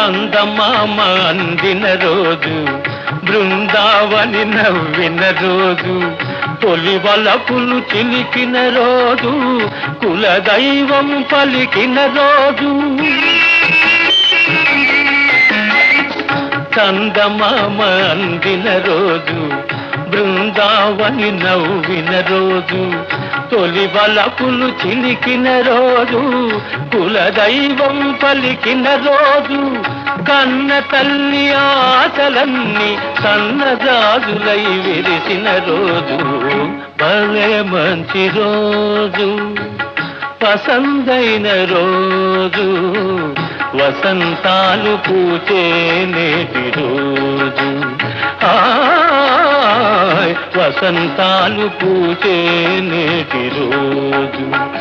చందమామ అందిన రోజు, బృందావని నవ్విన రోజు, తొలి వలపులు చిలికిన రోజు, కులదైవం పలికిన రోజు. చందమామ అందిన రోజు, బృందావని నవ్విన రోజు, తొలి వలపులు చిలికిన రోజు, కులదైవం పలికిన రోజు, కన్న తల్లి ఆశలన్నీ సన్నజాజులై విరిసిన రోజు. భలే మంచి రోజు, పసందైన రోజు, వసంతాలు పూచే నేటి రోజు. వసంతాలు పూచే నేటి రోజు.